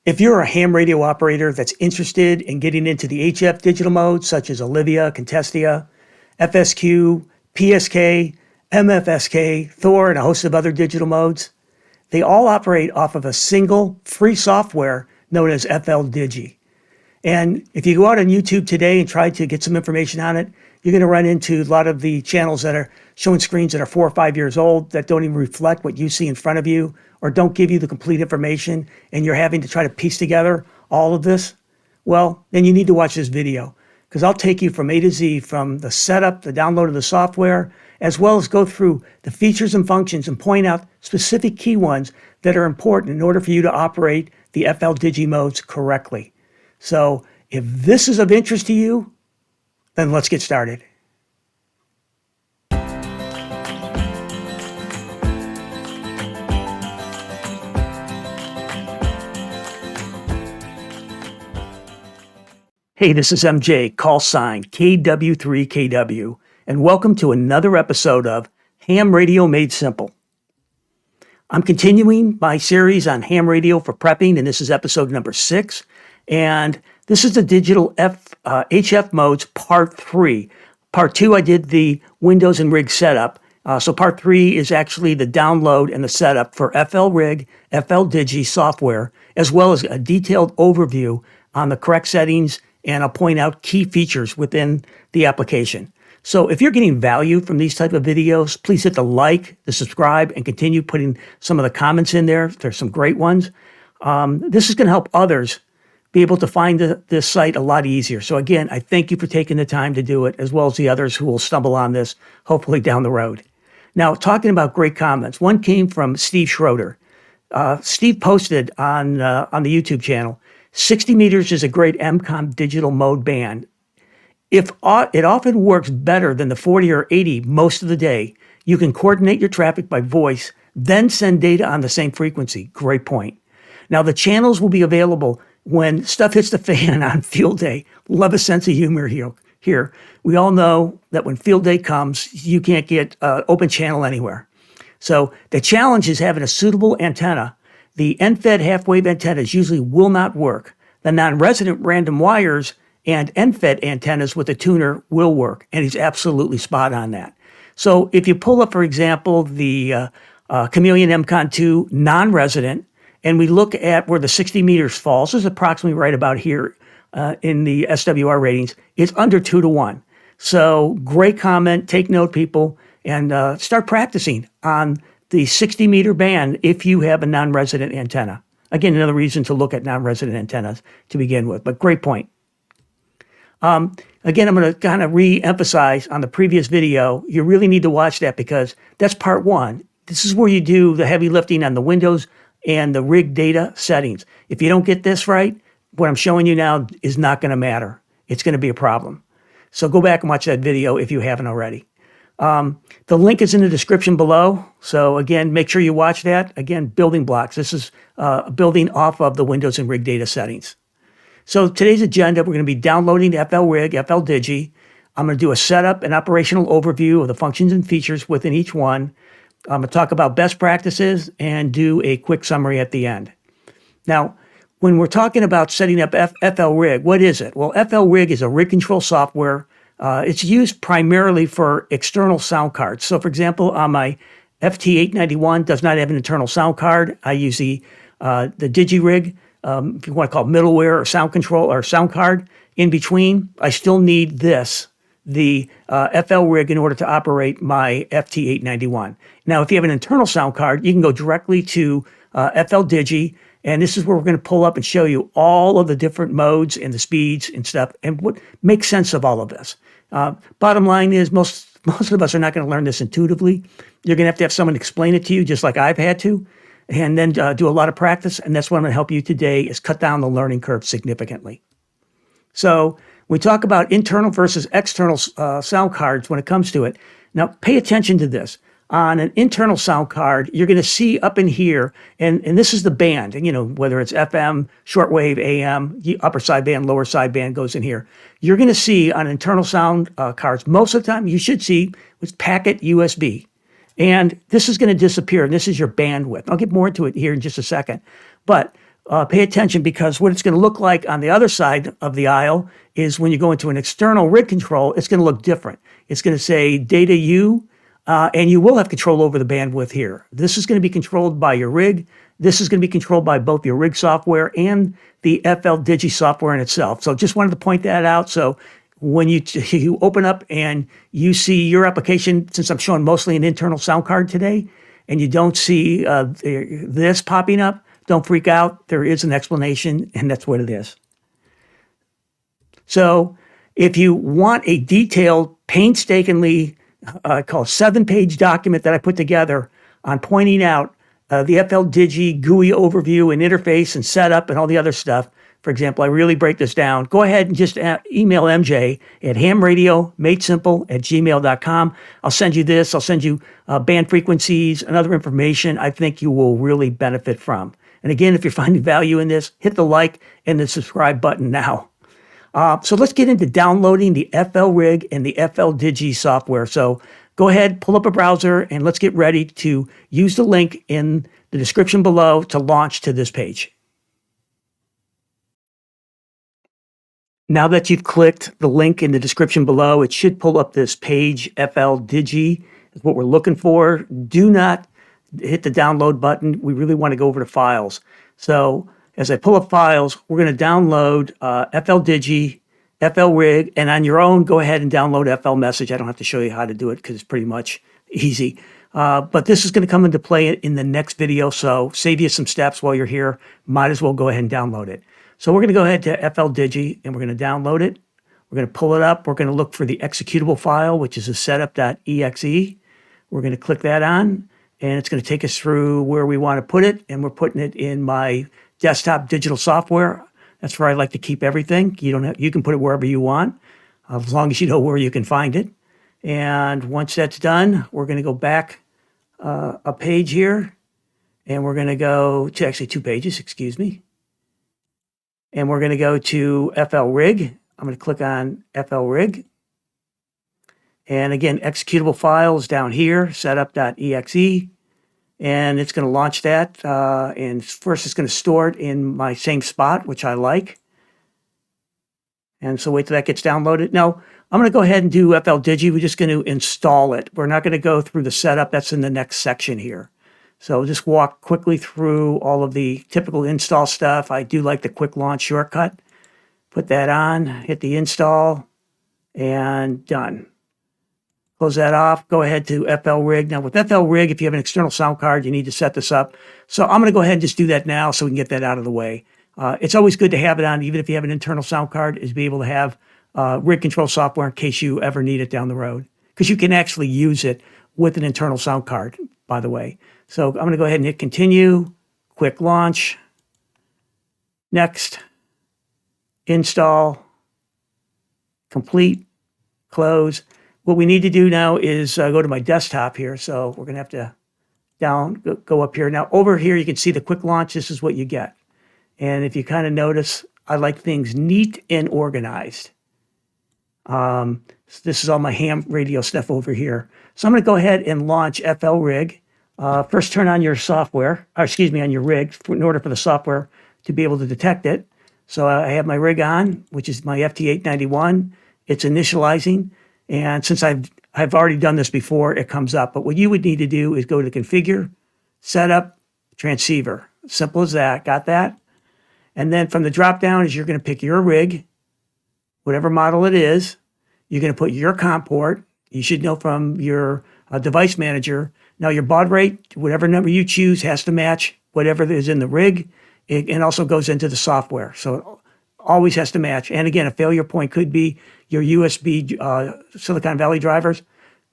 If you're a ham radio operator that's interested in getting into the HF digital modes, such as Olivia, Contestia, FSQ, PSK, MFSK, Thor, and a host of other digital modes, they all operate off of a single free software known as Fldigi. And if you go out on YouTube today and try to get some information on it, you're going to run into a lot of the channels that are showing screens that are 4 or 5 years old that don't even reflect what you see in front of you or don't give you the complete information, and you're having to try to piece together all of this. Well, then you need to watch this video, because I'll take you from A to Z, from the setup, the download of the software, as well as go through the features and functions and point out specific key ones that are important in order for you to operate the Fldigi modes correctly. So if this is of interest to you, then let's get started. Hey, this is MJ, call sign KW3KW, and welcome to another episode of Ham Radio Made Simple. I'm continuing my series on ham radio for prepping, and this is episode number 6. And this is the digital HF modes part 3. Part 2, I did the Windows and rig setup. So part 3 is actually the download and the setup for Flrig, Fldigi software, as well as a detailed overview on the correct settings, and I'll point out key features within the application. So if you're getting value from these type of videos, please hit the like, the subscribe, and continue putting some of the comments in there. There's some great ones. This is going to help others be able to find this site a lot easier. So again, I thank you for taking the time to do it, as well as the others who will stumble on this, hopefully down the road. Now, talking about great comments, one came from Steve Schroeder. Steve posted on the YouTube channel, 60 meters is a great MCOM digital mode band. If it often works better than the 40 or 80 most of the day, you can coordinate your traffic by voice, then send data on the same frequency. Great point. Now, the channels will be available when stuff hits the fan on field day. Love a sense of humor here. We all know that when field day comes, you can't get open channel anywhere. So the challenge is having a suitable antenna. The end-fed half-wave antennas usually will not work. The non-resident random wires and end-fed antennas with a tuner will work, and he's absolutely spot on that. So if you pull up, for example, the Chameleon MCON2 non-resident, and we look at where the 60 meters falls, this is approximately right about here in the SWR ratings, it's under 2 to 1. So great comment, take note people, and start practicing on the 60 meter band if you have a non-resident antenna. Again, another reason to look at non-resident antennas to begin with, but great point. Again, I'm going to kind of re-emphasize on the previous video, you really need to watch that because that's part 1. This is where you do the heavy lifting on the Windows and the rig data settings. If you don't get this right, what I'm showing you now is not going to matter. It's going to be a problem. So go back and watch that video if you haven't already. The link is in the description below. So again, make sure you watch that. Again, building blocks. This is building off of the Windows and rig data settings. So today's agenda, we're going to be downloading Flrig, Fldigi. I'm going to do a setup and operational overview of the functions and features within each one. I'm going to talk about best practices and do a quick summary at the end. Now, when we're talking about setting up Flrig, what is it? Well, Flrig is a rig control software. It's used primarily for external sound cards. So, for example, on my FT891 does not have an internal sound card. I use the DigiRig, if you want to call it middleware or sound control or sound card. In between, I still need the Flrig in order to operate my FT891. Now, if you have an internal sound card, you can go directly to Fldigi, and this is where we're going to pull up and show you all of the different modes and the speeds and stuff, and what makes sense of all of this. Bottom line is most of us are not going to learn this intuitively. You're going to have someone explain it to you, just like I've had to, and then do a lot of practice, and that's what I'm going to help you today, is cut down the learning curve significantly. So we talk about internal versus external sound cards when it comes to it. Now, pay attention to this. On an internal sound card, you're going to see up in here, and this is the band, and you know, whether it's FM, shortwave, AM, upper sideband, lower sideband goes in here. You're going to see on internal sound cards, most of the time you should see with packet USB. And this is going to disappear, and this is your bandwidth. I'll get more into it here in just a second. But pay attention, because what it's going to look like on the other side of the aisle is when you go into an external rig control, it's going to look different. It's going to say data U, and you will have control over the bandwidth here. This is going to be controlled by your rig. This is going to be controlled by both your rig software and the Fldigi software in itself. So just wanted to point that out. So when you open up and you see your application, since I'm showing mostly an internal sound card today, and you don't see this popping up, don't freak out. There is an explanation, and that's what it is. So if you want a detailed, painstakingly, I call a 7-page document that I put together on pointing out the Fldigi GUI overview and interface and setup and all the other stuff, for example, I really break this down, go ahead and just email MJ at hamradiomadesimple@gmail.com. I'll send you this. I'll send you band frequencies and other information I think you will really benefit from. And again, if you're finding value in this, hit the like and the subscribe button now. So let's get into downloading the Flrig and the Fldigi software. So go ahead, pull up a browser, and let's get ready to use the link in the description below to launch to this page. Now that you've clicked the link in the description below, it should pull up this page. Fldigi is what we're looking for. Do not hit the download button. We really want to go over to files. So as I pull up files, we're going to download Fldigi, Flrig, and on your own, go ahead and download Flmsg. I don't have to show you how to do it because it's pretty much easy. But this is going to come into play in the next video, so save you some steps while you're here. Might as well go ahead and download it. So we're going to go ahead to Fldigi, and we're going to download it. We're going to pull it up. We're going to look for the executable file, which is a setup.exe. We're going to click that on, and it's going to take us through where we want to put it, and we're putting it in my desktop digital software. That's where I like to keep everything. You can put it wherever you want, as long as you know where you can find it. And once that's done, we're going to go back a page here, and we're going to go to actually 2 pages, excuse me. And we're going to go to Flrig. I'm going to click on Flrig. And again, executable files down here, setup.exe. And it's going to launch that. And first it's going to store it in my same spot, which I like. And so wait till that gets downloaded. Now, I'm going to go ahead and do Fldigi. We're just going to install it. We're not going to go through the setup. That's in the next section here. So just walk quickly through all of the typical install stuff. I do like the quick launch shortcut. Put that on, hit the install, and done. Close that off. Go ahead to Flrig. Now with Flrig, if you have an external sound card, you need to set this up. So I'm going to go ahead and just do that now so we can get that out of the way. It's always good to have it on, even if you have an internal sound card, is be able to have rig control software in case you ever need it down the road. Because you can actually use it with an internal sound card, by the way. So I'm going to go ahead and hit continue, quick launch, next, install, complete, close. What we need to do now is go to my desktop here. So we're going to have to go up here. Now over here, you can see the quick launch. This is what you get. And if you kind of notice, I like things neat and organized. So this is all my ham radio stuff over here. So I'm going to go ahead and launch Flrig. First turn on your software, or excuse me, on your rig in order for the software to be able to detect it. So I have my rig on, which is my FT891. It's initializing. And since I've already done this before, it comes up. But what you would need to do is go to Configure, Setup, Transceiver. Simple as that. Got that? And then from the drop down is you're going to pick your rig, whatever model it is. You're going to put your comp port. You should know from your device manager. Now your baud rate, whatever number you choose, has to match whatever is in the rig. It also goes into the software. So it always has to match. And again, a failure point could be your USB Silicon Valley drivers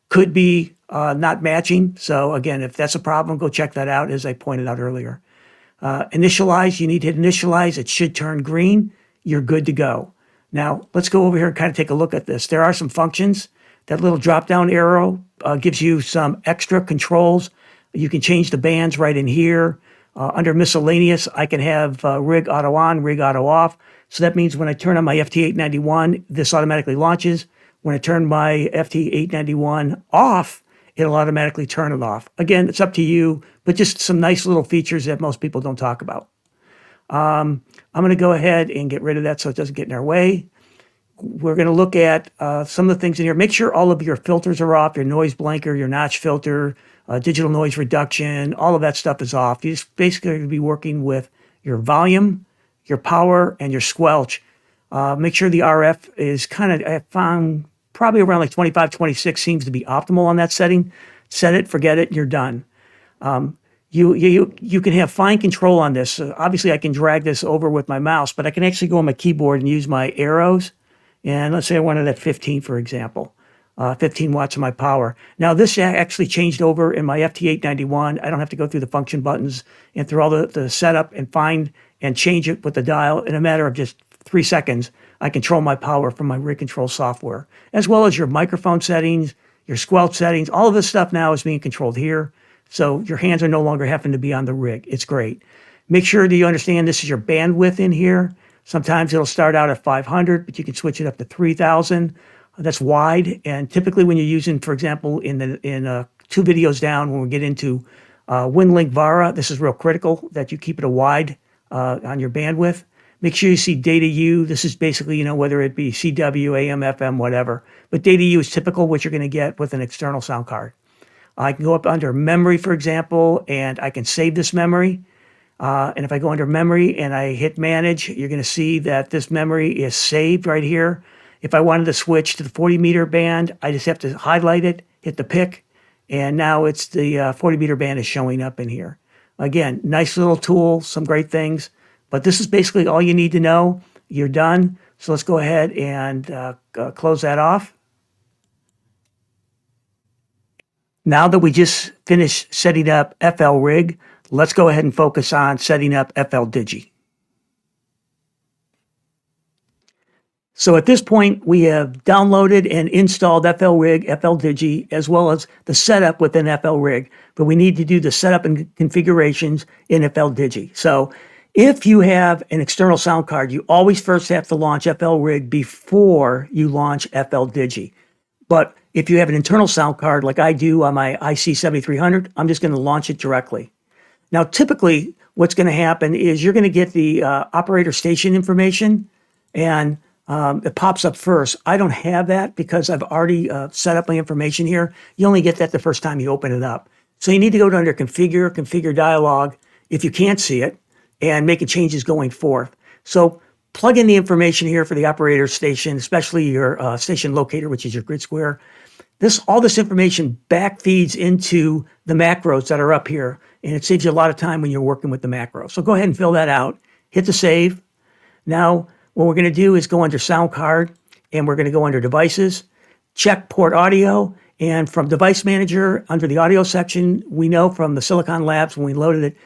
could be not matching. So again, if that's a problem, go check that out, as I pointed out earlier. Initialize, you need to hit initialize. It should turn green. You're good to go. Now, let's go over here and kind of take a look at this. There are some functions. That little drop-down arrow gives you some extra controls. You can change the bands right in here. Under miscellaneous, I can have rig auto on, rig auto off. So that means when I turn on my FT891, this automatically launches. When I turn my FT891 off, it'll automatically turn it off. Again, it's up to you, but just some nice little features that most people don't talk about. I'm going to go ahead and get rid of that so it doesn't get in our way. We're going to look at some of the things in here. Make sure all of your filters are off, your noise blanker, your notch filter, digital noise reduction, all of that stuff is off. You just basically going to be working with your volume, your power, and your squelch. Make sure the RF is kind of, I found probably around like 25, 26 seems to be optimal on that setting. Set it, forget it, you're done. You can have fine control on this. Obviously, I can drag this over with my mouse, but I can actually go on my keyboard and use my arrows. And let's say I wanted at 15, for example, 15 watts of my power. Now, this actually changed over in my FT891. I don't have to go through the function buttons and through all the setup and find and change it with the dial in a matter of just 3 seconds. I control my power from my rig control software, as well as your microphone settings, your squelch settings. All of this stuff now is being controlled here. So your hands are no longer having to be on the rig. It's great. Make sure that you understand this is your bandwidth in here. Sometimes it'll start out at 500, but you can switch it up to 3,000. That's wide. And typically when you're using, for example, in 2 videos down, when we get into WinLink Vara, this is real critical that you keep it a wide on your bandwidth. Make sure you see data U. This is basically, whether it be CW, AM, FM, whatever. But data U is typical what you're going to get with an external sound card. I can go up under memory, for example, and I can save this memory. And if I go under memory and I hit manage, you're going to see that this memory is saved right here. If I wanted to switch to the 40 meter band, I just have to highlight it, hit the pick, and now it's the 40 meter band is showing up in here. Again, nice little tool, some great things, but this is basically all you need to know. You're done. So let's go ahead and close that off. Now that we just finished setting up Flrig, let's go ahead and focus on setting up Fldigi. So at this point, we have downloaded and installed Flrig, Fldigi, as well as the setup within Flrig, but we need to do the setup and configurations in Fldigi. So if you have an external sound card, you always first have to launch Flrig before you launch Fldigi. But if you have an internal sound card like I do on my IC7300, I'm just going to launch it directly. Now, typically, what's going to happen is you're going to get the operator station information, and it pops up first. I don't have that because I've already set up my information here. You only get that the first time you open it up. So you need to go to under Configure Dialog, if you can't see it, and making changes going forth. So plug in the information here for the operator station, especially your station locator, which is your grid square. All this information back feeds into the macros that are up here, and it saves you a lot of time when you're working with the macro. So go ahead and fill that out. Hit the save. Now, what we're going to do is go under sound card, and we're going to go under devices, check port audio, and from device manager under the audio section, we know from the Silicon Labs when we loaded it,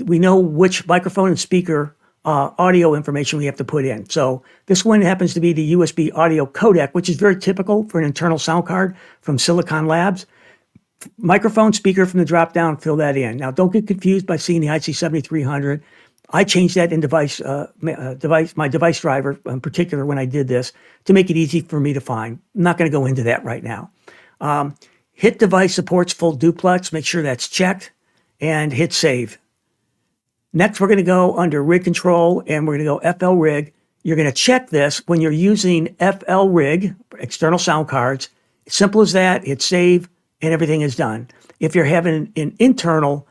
we know which microphone and speaker audio information we have to put in. So this one happens to be the USB audio codec, which is very typical for an internal sound card from Silicon Labs. Microphone, speaker from the drop down, fill that in. Now don't get confused by seeing the IC7300. I changed that in my device driver in particular when I did this to make it easy for me to find. I'm not going to go into that right now. Hit device supports full duplex, make sure that's checked, and hit save. Next, we're going to go under rig control, and we're going to go Flrig. You're going to check this when you're using Flrig, external sound cards. Simple as that. Hit save, and everything is done. If you're having an internal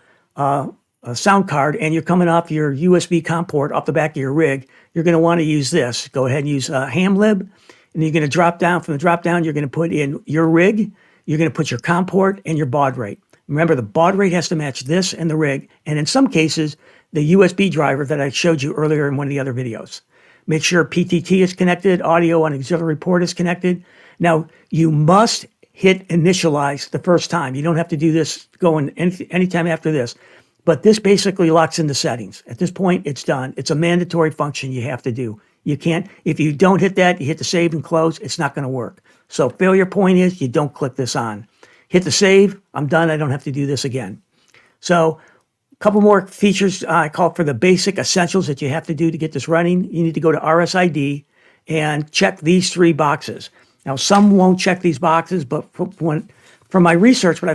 sound card and you're coming off your USB COM port off the back of your rig, you're going to want to use this. Go ahead and use hamlib, and you're going to drop down. From the drop down, you're going to put in your rig. You're going to put your COM port and your baud rate. Remember, the baud rate has to match this and the rig, and in some cases, the USB driver that I showed you earlier in one of the other videos. Make sure PTT is connected, audio on auxiliary port is connected. Now, you must hit initialize the first time. You don't have to do this going anytime after this. But this basically locks in the settings. At this point, it's done. It's a mandatory function you have to do. You can't, if you don't hit that, you hit the save and close, it's not going to work. So failure point is you don't click this on. Hit the save, I'm done, I don't have to do this again. So a couple more features I call for the basic essentials that you have to do to get this running. You need to go to RSID and check these 3 boxes. Now, some won't check these boxes, but from my research, what I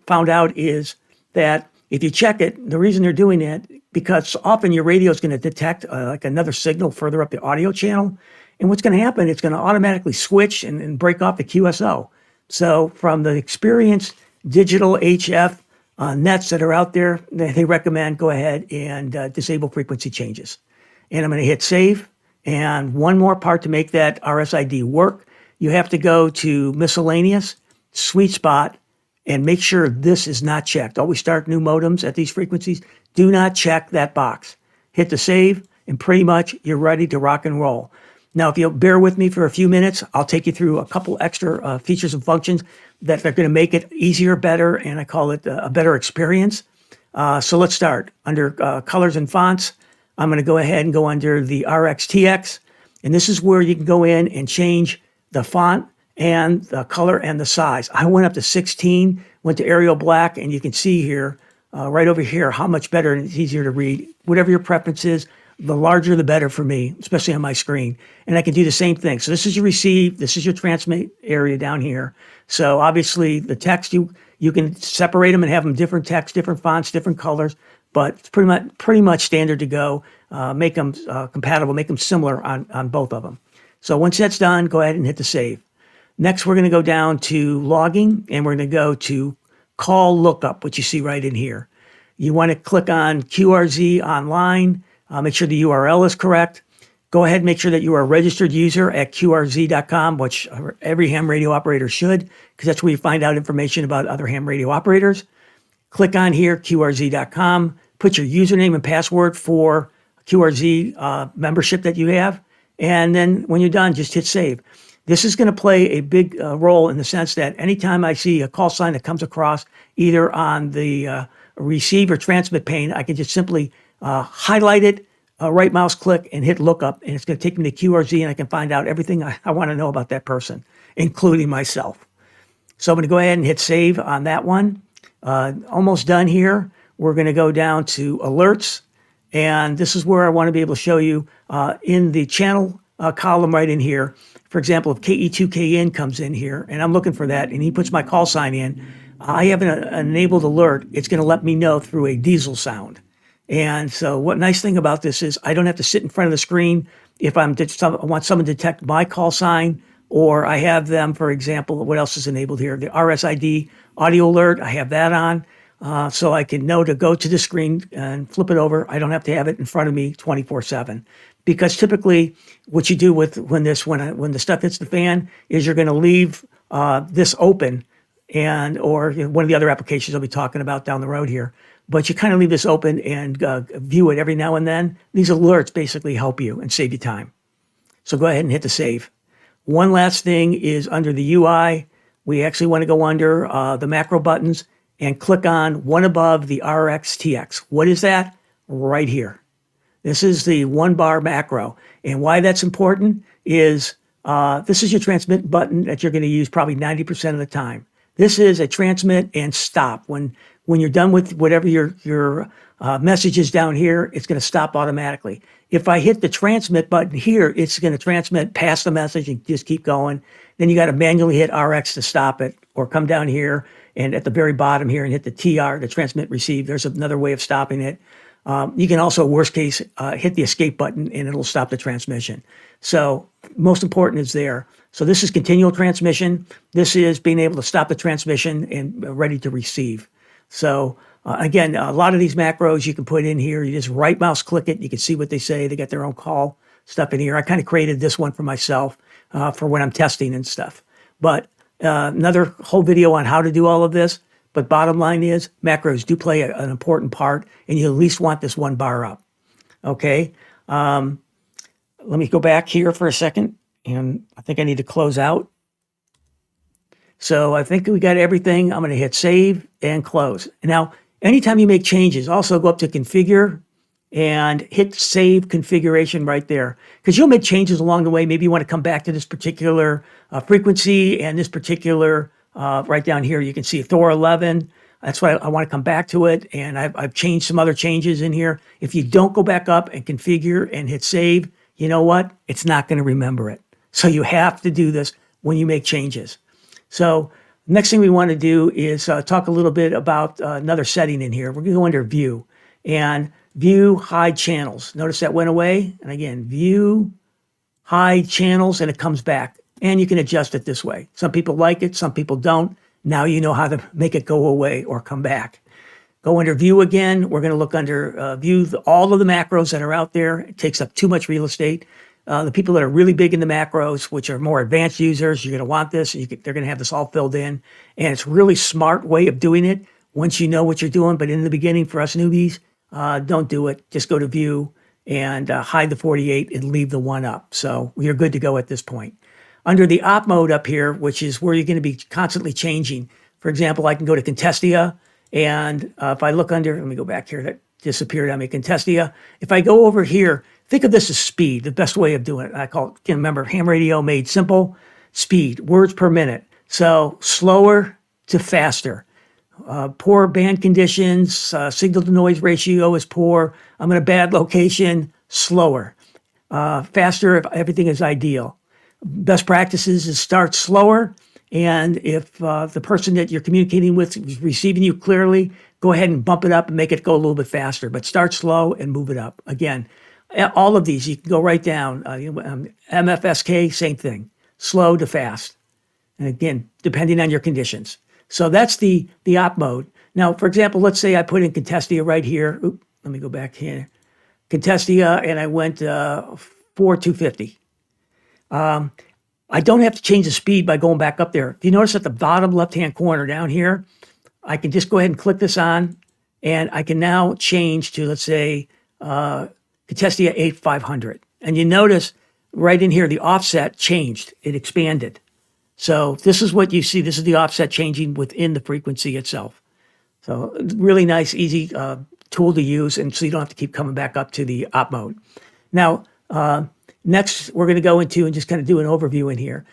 found out is that If you check it, the reason they're doing that, because often your radio is going to detect like another signal further up the audio channel. And what's going to happen, it's going to automatically switch and break off the QSO. So from the experienced digital HF nets that are out there, they recommend go ahead and disable frequency changes. And I'm going to hit save. And one more part to make that RSID work, you have to go to miscellaneous, sweet spot, and make sure this is not checked. Always start new modems at these frequencies. Do not check that box. Hit the save, and pretty much you're ready to rock and roll. Now, if you'll bear with me for a few minutes, I'll take you through a couple extra features and functions that are going to make it easier, better, and I call it a better experience. So let's start. Under colors and fonts, I'm going to go ahead and go under the RxTX, and this is where you can go in and change the font and the color and the size. I went up to 16, went to Arial Black, and you can see here, right over here, how much better and it's easier to read. Whatever your preference is, the larger the better for me, especially on my screen. And I can do the same thing. So this is your receive, this is your transmit area down here. So obviously the text, you can separate them and have them different text, different fonts, different colors, but it's pretty much standard to go. Make them compatible, make them similar on both of them. So once that's done, go ahead and hit the save. Next, we're going to go down to logging, and we're going to go to call lookup, which you see right in here. You want to click on QRZ online. Make sure the URL is correct. Go ahead and make sure that you are a registered user at QRZ.com, which every ham radio operator should, because that's where you find out information about other ham radio operators. Click on here, QRZ.com. Put your username and password for QRZ membership that you have. And then when you're done, just hit save. This is going to play a big role in the sense that anytime I see a call sign that comes across either on the receive or transmit pane, I can just simply highlight it, right mouse click, and hit lookup, and it's going to take me to QRZ, and I can find out everything I want to know about that person, including myself. So I'm going to go ahead and hit save on that one. Almost done here. We're going to go down to alerts, and this is where I want to be able to show you in the channel column right in here. For example, if KE2KN comes in here, and I'm looking for that, and he puts my call sign in, I have an enabled alert. It's going to let me know through a diesel sound. And so what nice thing about this is I don't have to sit in front of the screen if I want someone to detect my call sign, or I have them, for example, what else is enabled here? The RSID audio alert, I have that on. So I can know to go to the screen and flip it over. I don't have to have it in front of me 24/7. Because typically what you do when the stuff hits the fan is you're going to leave this open, or one of the other applications I'll be talking about down the road here. But you kind of leave this open and view it every now and then. These alerts basically help you and save you time. So go ahead and hit the save. One last thing is under the UI, we actually want to go under the macro buttons and click on one above the RxTX. What is that? Right here. This is the 1-bar macro. And why that's important is this is your transmit button that you're going to use probably 90% of the time. This is a transmit and stop. When you're done with whatever your message is down here, it's going to stop automatically. If I hit the transmit button here, it's going to transmit past the message and just keep going. Then you got to manually hit RX to stop it, or come down here and at the very bottom here and hit the TR, the transmit receive. There's another way of stopping it. You can also, worst case, hit the escape button and it'll stop the transmission. So most important is there. So this is continual transmission. This is being able to stop the transmission and ready to receive. So again, a lot of these macros you can put in here. You just right mouse click it. You can see what they say. They got their own call stuff in here. I kind of created this one for myself for when I'm testing and stuff. But another whole video on how to do all of this. But bottom line is macros do play an important part, and you at least want this 1 bar up. Okay. Let me go back here for a second, and I think I need to close out. So I think we got everything. I'm going to hit save and close. Now, anytime you make changes, also go up to configure and hit save configuration right there, because you'll make changes along the way. Maybe you want to come back to this particular frequency and this particular right down here, you can see Thor 11. That's why I want to come back to it. And I've changed some other changes in here. If you don't go back up and configure and hit save, you know what? It's not going to remember it. So you have to do this when you make changes. So Next thing we want to do is talk a little bit about another setting in here. We're going to go under View and View Hide Channels. Notice that went away. And again, View Hide Channels, and it comes back. And you can adjust it this way. Some people like it, some people don't. Now you know how to make it go away or come back. Go under View again. We're going to look under View all of the macros that are out there. It takes up too much real estate. The people that are really big in the macros, which are more advanced users, you're going to want this. They're going to have this all filled in. And it's a really smart way of doing it once you know what you're doing. But in the beginning, for us newbies, don't do it. Just go to View and hide the 48 and leave the 1 up. So you're good to go at this point. Under the op mode up here, which is where you're going to be constantly changing. For example, I can go to Contestia. And if I look under, let me go back here, that disappeared on me, Contestia. If I go over here, think of this as speed, the best way of doing it. I call it, remember, ham radio made simple, speed, words per minute. So slower to faster. Poor band conditions, signal to noise ratio is poor. I'm in a bad location, slower. Faster if everything is ideal. Best practices is start slower. And if the person that you're communicating with is receiving you clearly, go ahead and bump it up and make it go a little bit faster. But start slow and move it up. Again, all of these, you can go right down. MFSK, same thing. Slow to fast. And again, depending on your conditions. So that's the op mode. Now, for example, let's say I put in Contestia right here. Oop, let me go back here. Contestia, and I went 4250. I don't have to change the speed by going back up there. If you notice at the bottom left-hand corner down here, I can just go ahead and click this on, and I can now change to, let's say, Contestia 8500. And you notice right in here, the offset changed. It expanded. So this is what you see. This is the offset changing within the frequency itself. So really nice, easy tool to use, and so you don't have to keep coming back up to the op mode. Now, next, we're going to go into and just kind of do an overview in here.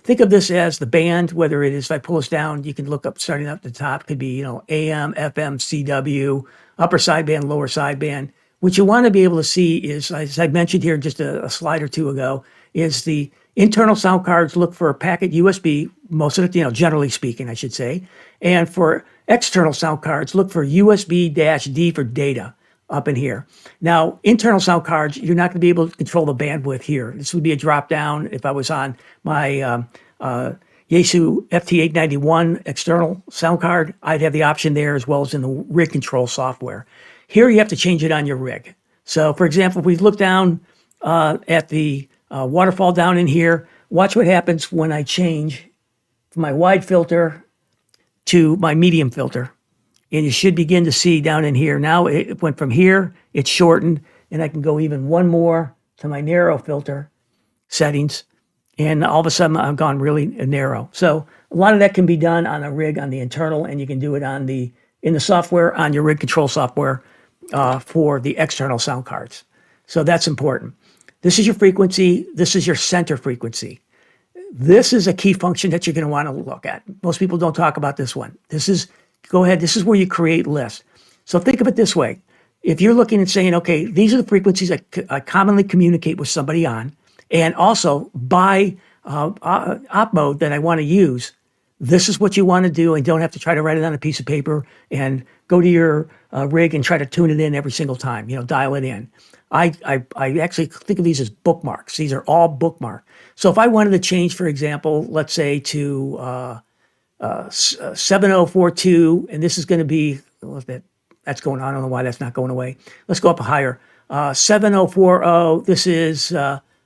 Think of this as the band, whether it is, if I pull this down, you can look up, starting up at the top, could be, AM, FM, CW, upper sideband, lower sideband. What you want to be able to see is, as I mentioned here just a slide or two ago, is the internal sound cards look for a packet USB, most of it, generally speaking, I should say. And for external sound cards, look for USB-D for data up in here. Now, internal sound cards, you're not going to be able to control the bandwidth here. This would be a drop down. If I was on my Yaesu FT891 external sound card, I'd have the option there as well as in the rig control software. Here, you have to change it on your rig. So, for example, if we look down at the waterfall down in here, watch what happens when I change from my wide filter to my medium filter. And you should begin to see down in here. Now it went from here, it's shortened, and I can go even one more to my narrow filter settings. And all of a sudden I've gone really narrow. So a lot of that can be done on a rig on the internal, and you can do it on in the software, on your rig control software for the external sound cards. So that's important. This is your frequency. This is your center frequency. This is a key function that you're going to want to look at. Most people don't talk about this one. Go ahead. This is where you create lists. So think of it this way. If you're looking and saying, okay, these are the frequencies I commonly communicate with somebody on, and also by op mode that I want to use, this is what you want to do, and don't have to try to write it on a piece of paper and go to your rig and try to tune it in every single time, dial it in. I actually think of these as bookmarks. These are all bookmarked. So if I wanted to change, for example, let's say to 7042, and this is going to be, that's going on. I don't know why that's not going away. Let's go up higher. 7040, this is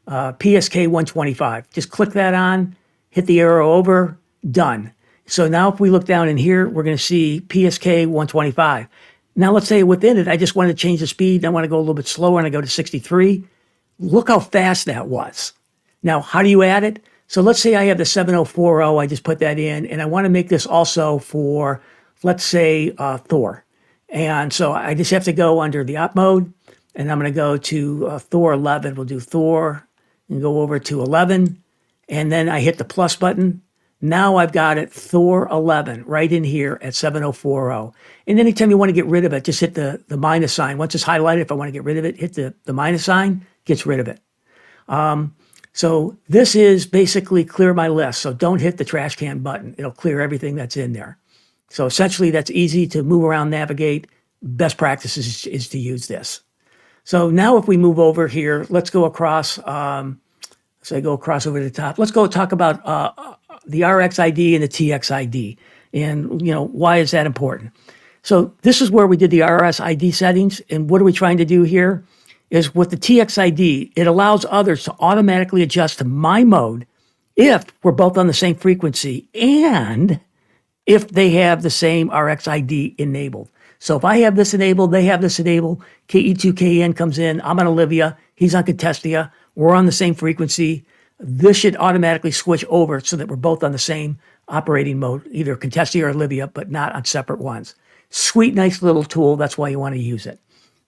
PSK 125. Just click that on, hit the arrow over, done. So now if we look down in here, we're going to see PSK 125. Now let's say within it, I just wanted to change the speed. I want to go a little bit slower, and I go to 63. Look how fast that was. Now, how do you add it? So let's say I have the 7040, I just put that in, and I want to make this also for, let's say, Thor. And so I just have to go under the op mode, and I'm going to go to Thor 11. We'll do Thor and go over to 11, and then I hit the plus button. Now I've got it, Thor 11, right in here at 7040. And anytime you want to get rid of it, just hit the minus sign. Once it's highlighted, if I want to get rid of it, hit the minus sign, gets rid of it. So this is basically clear my list. So don't hit the trash can button. It'll clear everything that's in there. So essentially that's easy to move around, navigate. Best practice is to use this. So now if we move over here, let's go across, so I go across over to the top. Let's go talk about the RxID and the TXID. And, why is that important? So this is where we did the RSID settings. And what are we trying to do here? Is with the TXID, it allows others to automatically adjust to my mode if we're both on the same frequency and if they have the same RxID enabled. So if I have this enabled, they have this enabled, KE2KN comes in, I'm on Olivia, he's on Contestia, we're on the same frequency. This should automatically switch over so that we're both on the same operating mode, either Contestia or Olivia, but not on separate ones. Sweet, nice little tool. That's why you want to use it.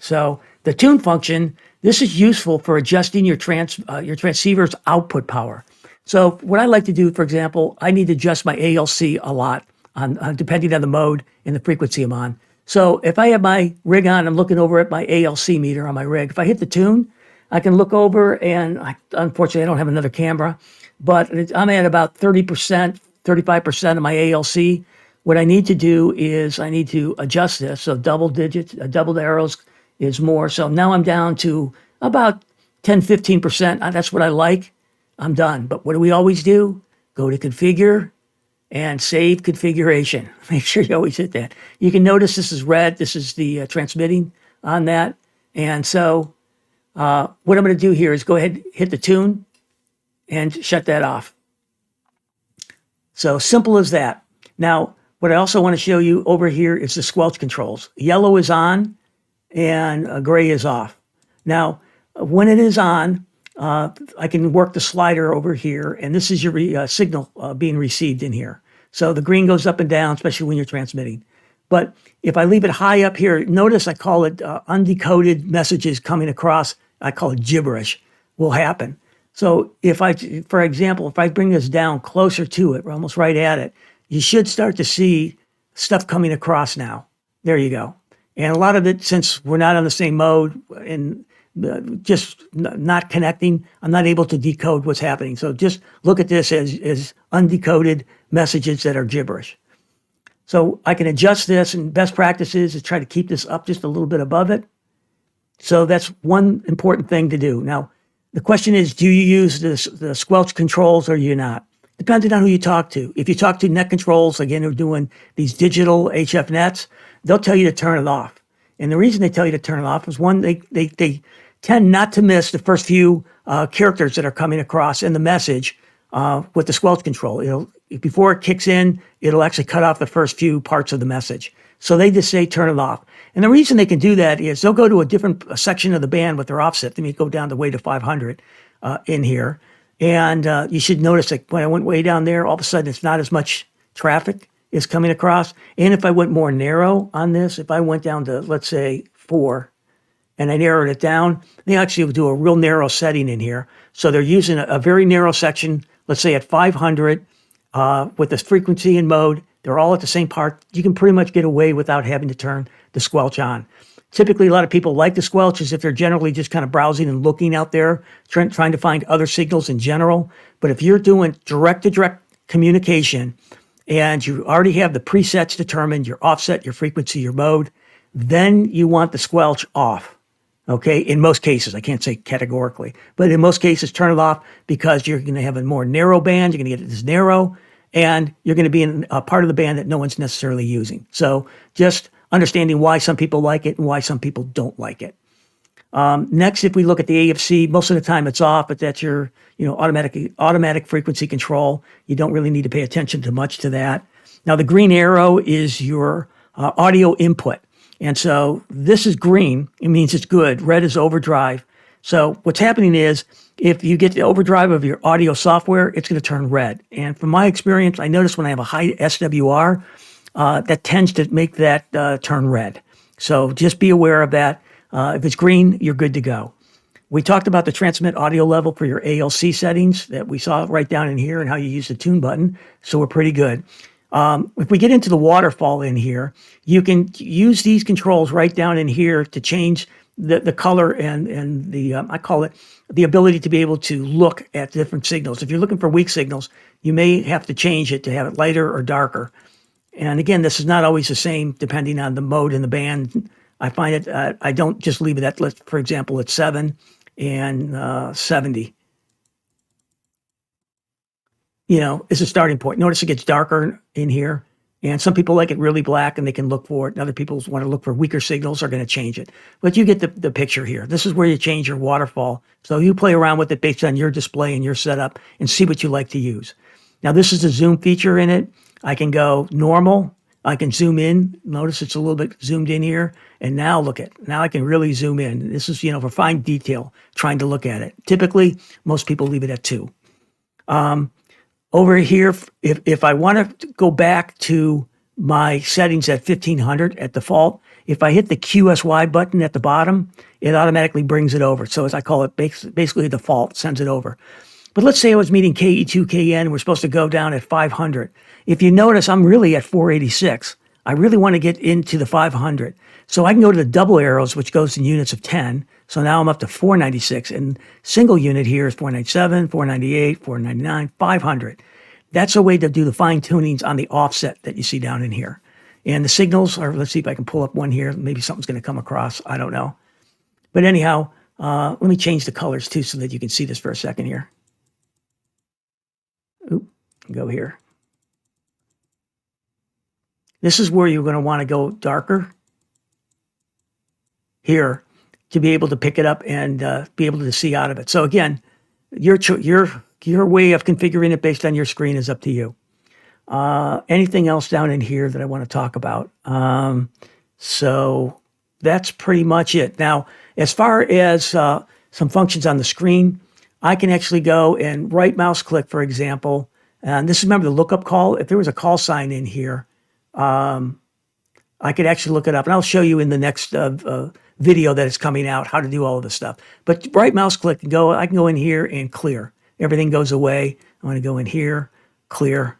So the tune function, this is useful for adjusting your transceiver's output power. So what I like to do, for example, I need to adjust my ALC a lot on depending on the mode and the frequency I'm on. So if I have my rig on, I'm looking over at my ALC meter on my rig. If I hit the tune, I can look over and unfortunately I don't have another camera, but I'm at about 30%, 35% of my ALC. What I need to do is I need to adjust this. So double digits, double arrows is more. So now I'm down to about 10, 15%. That's what I like. I'm done. But what do we always do? Go to configure and save configuration. Make sure you always hit that. You can notice this is red. This is the transmitting on that. And so what I'm going to do here is go ahead, hit the tune and shut that off. So simple as that. Now, what I also want to show you over here is the squelch controls. Yellow is on and gray is off. Now, when it is on, I can work the slider over here, and this is your signal being received in here. So the green goes up and down, especially when you're transmitting. But if I leave it high up here, notice I call it undecoded messages coming across. I call it gibberish will happen. So if for example, if I bring this down closer to it, we're almost right at it, you should start to see stuff coming across now. There you go. And a lot of it, since we're not on the same mode and just not connecting, I'm not able to decode what's happening. So just look at this as undecoded messages that are gibberish. So I can adjust this, and best practices is try to keep this up just a little bit above it. So that's one important thing to do. Now, the question is, do you use the squelch controls or you not? Depending on who you talk to. If you talk to net controls, again, who are doing these digital HF nets, they'll tell you to turn it off. And the reason they tell you to turn it off is one, they tend not to miss the first few characters that are coming across in the message with the squelch control. Before it kicks in, it'll actually cut off the first few parts of the message. So they just say turn it off. And the reason they can do that is they'll go to a different section of the band with their offset. They may go down to way to 500 in here. And you should notice that when I went way down there, all of a sudden it's not as much traffic is coming across. And if I went more narrow on this, if I went down to, let's say, 4, and I narrowed it down, they actually would do a real narrow setting in here. So they're using a very narrow section, let's say at 500, with this frequency and mode. They're all at the same part. You can pretty much get away without having to turn the squelch on. Typically, a lot of people like the squelch as if they're generally just kind of browsing and looking out there, trying to find other signals in general. But if you're doing direct-to-direct communication and you already have the presets determined, your offset, your frequency, your mode, then you want the squelch off. Okay, in most cases, I can't say categorically, but in most cases, turn it off because you're going to have a more narrow band. You're going to get it this narrow, and you're going to be in a part of the band that no one's necessarily using. So just understanding why some people like it and why some people don't like it. Next, if we look at the AFC, most of the time it's off, but that's your automatic frequency control. You don't really need to pay attention to much to that. Now, the green arrow is your audio input. And so this is green. It means it's good. Red is overdrive. So what's happening is if you get the overdrive of your audio software, it's going to turn red. And from my experience, I notice when I have a high SWR, that tends to make that turn red. So just be aware of that. If it's green, you're good to go. We talked about the transmit audio level for your ALC settings that we saw right down in here and how you use the tune button. So we're pretty good. If we get into the waterfall in here, you can use these controls right down in here to change the color and the, I call it the ability to be able to look at different signals. If you're looking for weak signals, you may have to change it to have it lighter or darker. And again, this is not always the same depending on the mode and the band. I find it, I don't just leave it at, for example, at 7 and 70. Is a starting point. Notice it gets darker in here. And some people like it really black and they can look for it. And other people want to look for weaker signals are going to change it. But you get the picture here. This is where you change your waterfall. So you play around with it based on your display and your setup and see what you like to use. Now this is the zoom feature in it. I can go normal. I can zoom in. Notice it's a little bit zoomed in here. And now now I can really zoom in. This is, for fine detail, trying to look at it. Typically, most people leave it at 2. Over here, if I want to go back to my settings at 1500 at default, if I hit the QSY button at the bottom, it automatically brings it over. So as I call it, basically default sends it over. But let's say I was meeting KE2, KN, we're supposed to go down at 500. If you notice, I'm really at 486. I really want to get into the 500. So I can go to the double arrows, which goes in units of 10. So now I'm up to 496, and single unit here is 497, 498, 499, 500. That's a way to do the fine tunings on the offset that you see down in here. And the signals are, let's see if I can pull up one here. Maybe something's going to come across. I don't know. But anyhow, let me change the colors too so that you can see this for a second here. Oop, go here. This is where you're going to want to go darker here to be able to pick it up and be able to see out of it. So again, your way of configuring it based on your screen is up to you. Anything else down in here that I want to talk about? So that's pretty much it. Now, as far as some functions on the screen, I can actually go and right mouse click, for example, and this is, remember, the lookup call. If there was a call sign in here, I could actually look it up, and I'll show you in the next video that is coming out how to do all of this stuff. But right mouse click and go, I can go in here and clear. Everything goes away. I'm going to go in here, clear.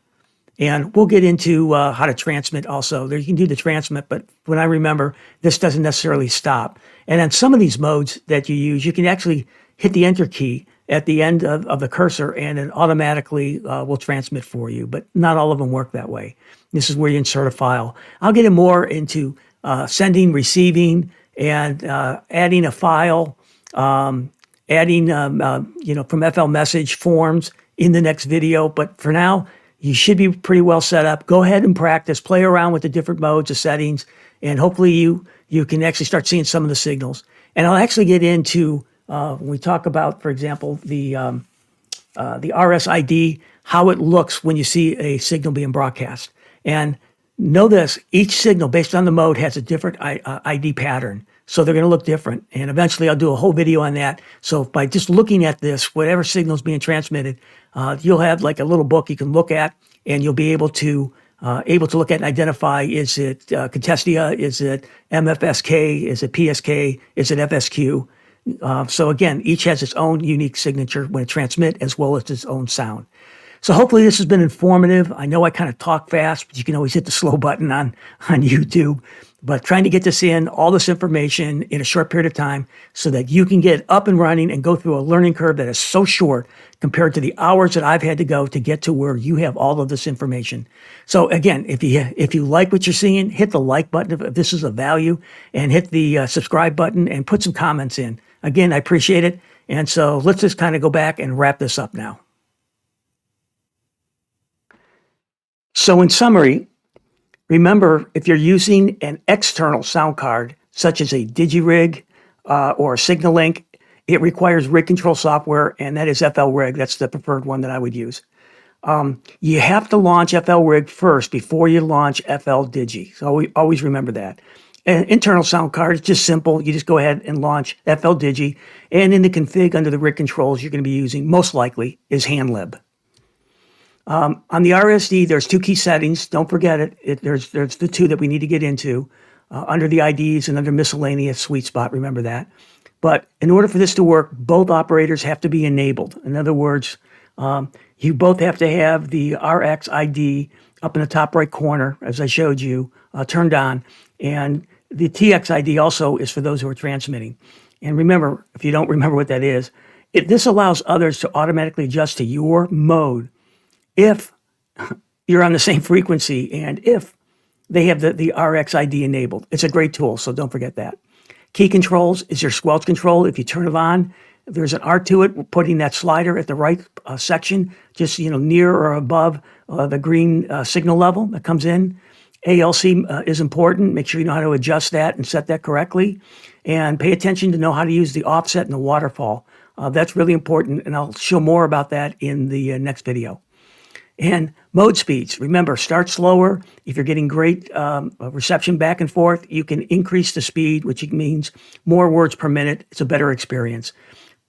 And we'll get into how to transmit also. There you can do the transmit, but when I remember, this doesn't necessarily stop. And on some of these modes that you use, you can actually hit the enter key at the end of the cursor and it automatically will transmit for you, but not all of them work that way. This is where you insert a file. I'll get more into sending, receiving, and adding a file, adding, from Flmsg forms in the next video. But for now, you should be pretty well set up. Go ahead and practice, play around with the different modes, the settings, and hopefully you can actually start seeing some of the signals. And I'll actually get into, when we talk about, for example, the RSID, how it looks when you see a signal being broadcast. And know this, each signal based on the mode has a different ID pattern. So they're going to look different. And eventually I'll do a whole video on that. So by just looking at this, whatever signal is being transmitted, you'll have like a little book you can look at, and you'll be able to look at and identify, is it Contestia, is it MFSK, is it PSK, is it FSQ? So again, each has its own unique signature when it transmits, as well as its own sound. So hopefully this has been informative. I know I kind of talk fast, but you can always hit the slow button on YouTube. But trying to get this in, all this information in a short period of time so that you can get up and running and go through a learning curve that is so short compared to the hours that I've had to go to get to where you have all of this information. So again, if you like what you're seeing, hit the like button if this is of value, and hit the subscribe button and put some comments in. Again, I appreciate it. And so let's just kind of go back and wrap this up now. So in summary, remember, if you're using an external sound card, such as a DigiRig or a SignalLink, it requires rig control software, and that is Flrig. That's the preferred one that I would use. You have to launch Flrig first before you launch Fldigi. So always remember that. An internal sound card is just simple. You just go ahead and launch Fldigi, and in the config under the rig controls you're going to be using, most likely, is handlib. On the RSD, there's two key settings. Don't forget it. There's the two that we need to get into under the IDs and under miscellaneous sweet spot. Remember that. But in order for this to work, both operators have to be enabled. In other words, you both have to have the RX ID up in the top right corner, as I showed you, turned on. And The TXID also is for those who are transmitting. And remember, if you don't remember what that is, this allows others to automatically adjust to your mode if you're on the same frequency and if they have the RXID enabled. It's a great tool, so don't forget that. Key controls is your squelch control. If you turn it on, there's an art to it. We're putting that slider at the right section, just near or above the green signal level that comes in. ALC is important. Make sure you know how to adjust that and set that correctly. And pay attention to know how to use the offset and the waterfall. That's really important, and I'll show more about that in the next video. And mode speeds. Remember, start slower. If you're getting great reception back and forth, you can increase the speed, which means more words per minute. It's a better experience.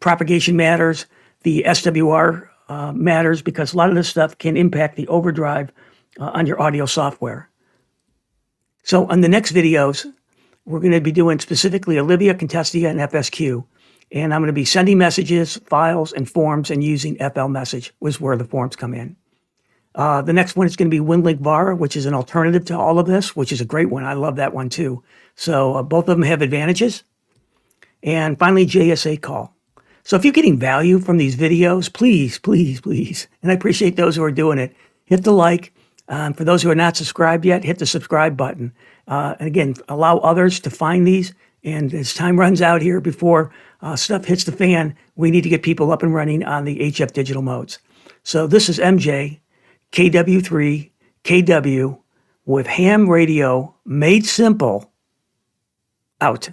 Propagation matters. The SWR matters because a lot of this stuff can impact the overdrive on your audio software. So on the next videos, we're going to be doing specifically Olivia, Contestia, and FSQ. And I'm going to be sending messages, files, and forms and using FL message, which is where the forms come in. The next one is going to be WinLink VAR, which is an alternative to all of this, which is a great one. I love that one too. So both of them have advantages. And finally, JSA call. So if you're getting value from these videos, please, please, please, and I appreciate those who are doing it, hit the like. For those who are not subscribed yet, hit the subscribe button. And again, allow others to find these. And as time runs out here before stuff hits the fan, we need to get people up and running on the HF digital modes. So this is MJ, KW3, KW, with ham radio made simple, out.